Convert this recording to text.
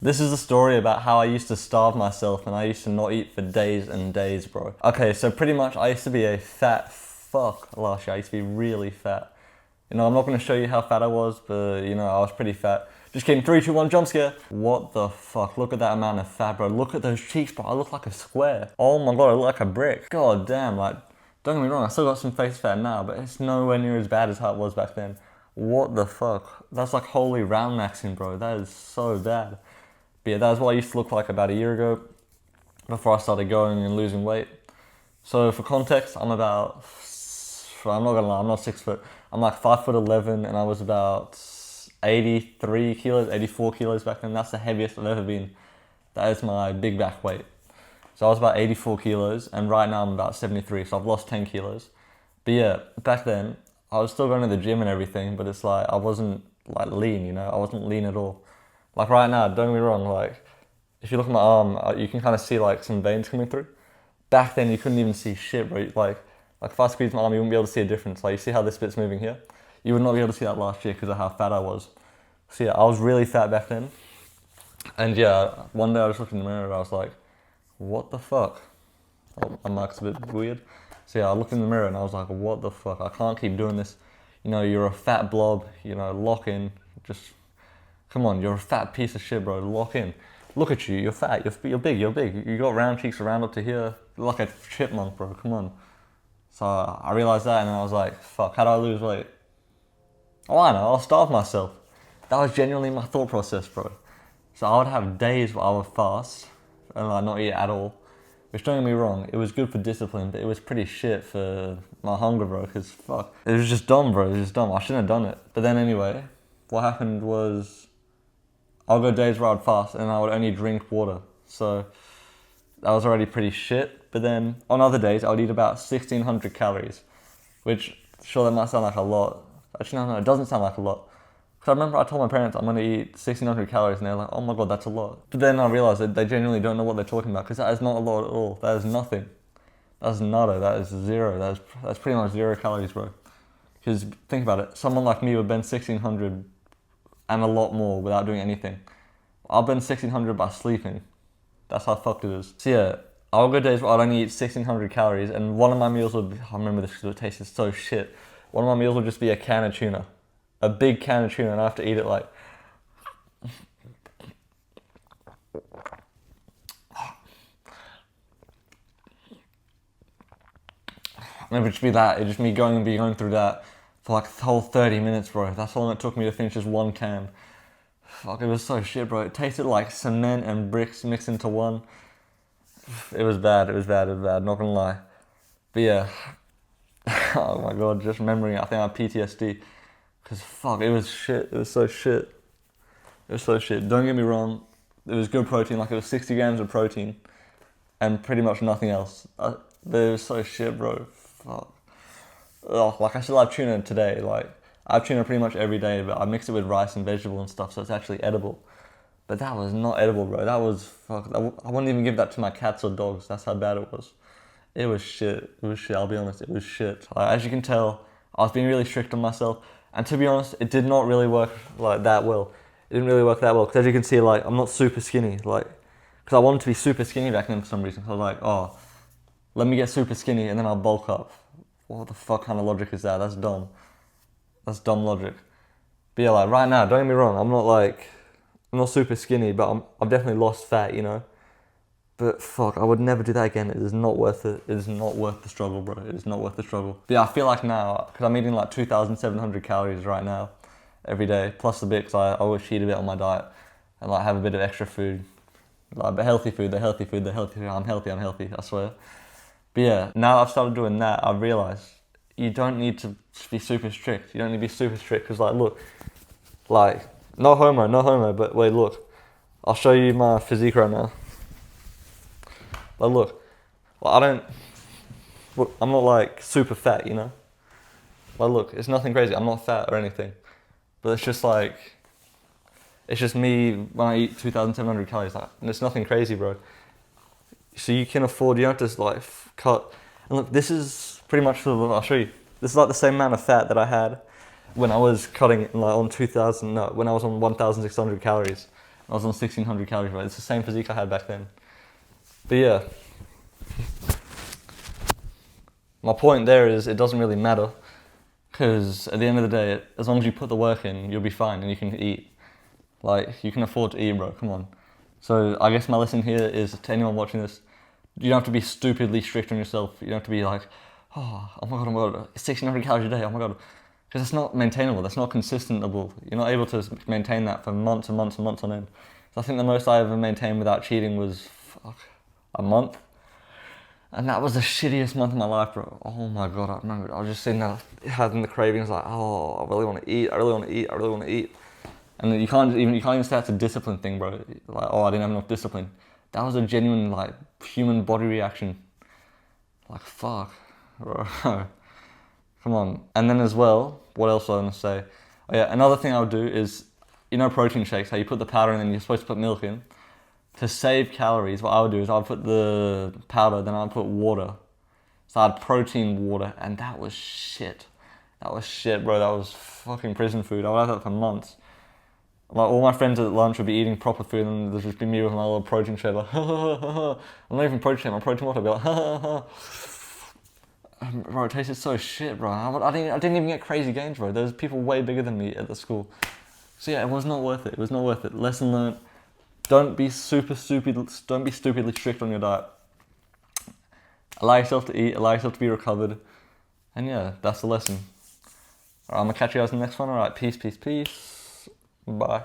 This is a story about how I used to starve myself and I used to not eat for days and days, bro. Okay, so pretty much I used to be a fat fuck last year. I used to be really fat. You know, I'm not gonna show you how fat I was, but you know, I was pretty fat. Just kidding, 3, 2, 1, jump scare. What the fuck? Look at that amount of fat, bro. Look at those cheeks, bro. I look like a square. Oh my god, I look like a brick. God damn, like, don't get me wrong, I still got some face fat now, but it's nowhere near as bad as how it was back then. What the fuck? That's like holy round maxing, bro. That is so bad. But yeah, that was what I used to look like about a year ago, before I started going and losing weight. So for context, I'm not gonna lie, I'm not 6 foot. I'm like 5'11", and I was about 83 kilos, 84 kilos back then. That's the heaviest I've ever been. That is my big back weight. So I was about 84 kilos, and right now I'm about 73, so I've lost 10 kilos. But yeah, back then, I was still going to the gym and everything, but it's like, I wasn't like lean, you know? I wasn't lean at all. Like right now, don't get me wrong, like, if you look at my arm, you can kind of see like some veins coming through. Back then, you couldn't even see shit, bro. Like if I squeezed my arm, you wouldn't be able to see a difference. Like, you see how this bit's moving here? You would not be able to see that last year because of how fat I was. So yeah, I was really fat back then. And yeah, one day I just looked in the mirror and I was like, what the fuck? Oh, my mic's a bit weird. So yeah, I looked in the mirror and I was like, what the fuck? I can't keep doing this. You know, you're a fat blob, you know, lock in. Just, come on, you're a fat piece of shit, bro, lock in. Look at you, you're fat, you're big. You got round cheeks around up to here, like a chipmunk, bro, come on. So I realized that and I was like, fuck, how do I lose weight? Oh, I know, I'll starve myself. That was genuinely my thought process, bro. So I would have days where I would fast and like not eat at all. Which, don't get me wrong, it was good for discipline, but it was pretty shit for my hunger, bro, because fuck. It was just dumb, bro, it was just dumb. I shouldn't have done it. But then anyway, what happened was, I'll go days where I'd fast and I would only drink water. So that was already pretty shit. But then on other days, I would eat about 1,600 calories, which, sure, that might sound like a lot. Actually, no, it doesn't sound like a lot. Because I remember I told my parents I'm going to eat 1,600 calories and they're like, oh my god, that's a lot. But then I realized that they genuinely don't know what they're talking about because that is not a lot at all. That is nothing. That's nada. That is zero. That's pretty much 0 calories, bro. Because think about it. Someone like me would burn 1,600 and a lot more without doing anything. I'll burn 1,600 by sleeping. That's how fucked it is. So yeah, I'll go days where I'd only eat 1,600 calories and one of my meals would be, I remember this because it tasted so shit. One of my meals would just be a can of tuna. A big can of tuna and I have to eat it like... And it would just be that. It'd just be going through that for like the whole 30 minutes, bro. That's all it took me to finish just one can. Fuck, it was so shit, bro. It tasted like cement and bricks mixed into one. It was bad, not gonna lie. But yeah, oh my god, just remembering it, I think I have PTSD. Because fuck, it was shit, it was so shit. It was so shit. Don't get me wrong, it was good protein, like it was 60 grams of protein. And pretty much nothing else. But it was so shit, bro. Fuck. Ugh, like I still have tuna today, like I have tuna pretty much every day, but I mix it with rice and vegetable and stuff, so it's actually edible. But that was not edible, bro. That was, fuck, I wouldn't even give that to my cats or dogs. That's how bad it was. It was shit. It was shit, I'll be honest. It was shit. Like, as you can tell, I was being really strict on myself. And to be honest, it did not really work like that well. It didn't really work that well. Because as you can see, like, I'm not super skinny. Like, because I wanted to be super skinny back then for some reason. So I was like, oh, let me get super skinny and then I'll bulk up. What the fuck kind of logic is that? That's dumb. That's dumb logic. But yeah, like, right now, don't get me wrong, I'm not super skinny, but I've definitely lost fat, you know? But fuck, I would never do that again. It is not worth it. It is not worth the struggle, bro. It is not worth the struggle. But yeah, I feel like now, because I'm eating like 2,700 calories right now, every day, plus a bit, because I always cheat a bit on my diet, and like have a bit of extra food. Like, but healthy food. I'm healthy, I swear. But yeah, now I've started doing that, I've realized you don't need to be super strict. You don't need to be super strict, because like, look, like, no homo, but wait, look. I'll show you my physique right now. Like, look, well, I'm not like super fat, you know? Like, look, it's nothing crazy. I'm not fat or anything. But it's just like, it's just me when I eat 2,700 calories. Like, and it's nothing crazy, bro. So you can afford, you don't have to like cut. And look, this is pretty much, I'll show you. This is like the same amount of fat that I had when I was cutting like on when I was on 1,600 calories. I was on 1600 calories, bro. It's the same physique I had back then. But yeah. My point there is it doesn't really matter, because at the end of the day, as long as you put the work in, you'll be fine and you can eat. Like, you can afford to eat, bro, come on. So I guess my lesson here is to anyone watching this, you don't have to be stupidly strict on yourself. You don't have to be like, oh my god, 1600 calories a day, oh my god. Because it's not maintainable, that's not consistentable. You're not able to maintain that for months and months and months on end. So I think the most I ever maintained without cheating was, a month. And that was the shittiest month of my life, bro. Oh my god, I remember, I was just sitting there having the cravings like, oh, I really want to eat, I really want to eat, I really want to eat. And you can't even say that's a discipline thing, bro. Like, oh, I didn't have enough discipline. That was a genuine, like, human body reaction. Like, fuck, bro. Come on. And then as well, what else was I gonna say? Oh yeah, another thing I would do is, you know protein shakes, how you put the powder in and you're supposed to put milk in? To save calories, what I would do is I would put the powder, then I'd put water. So I had protein water, and that was shit. That was shit, bro. That was fucking prison food. I would have that for months. Like, all my friends at lunch would be eating proper food, and there'd just be me with my little protein shake, like, ha ha ha ha. I'm not even protein shake, my protein water, I'd be like, ha ha ha. Bro, it tasted so shit, bro. I didn't even get crazy gains, bro. There's people way bigger than me at the school. So yeah, it was not worth it. It was not worth it. Lesson learned. Don't be stupidly strict on your diet. Allow yourself to eat, allow yourself to be recovered. And yeah, that's the lesson. Alright, I'm gonna catch you guys in the next one. Alright, peace. Bye.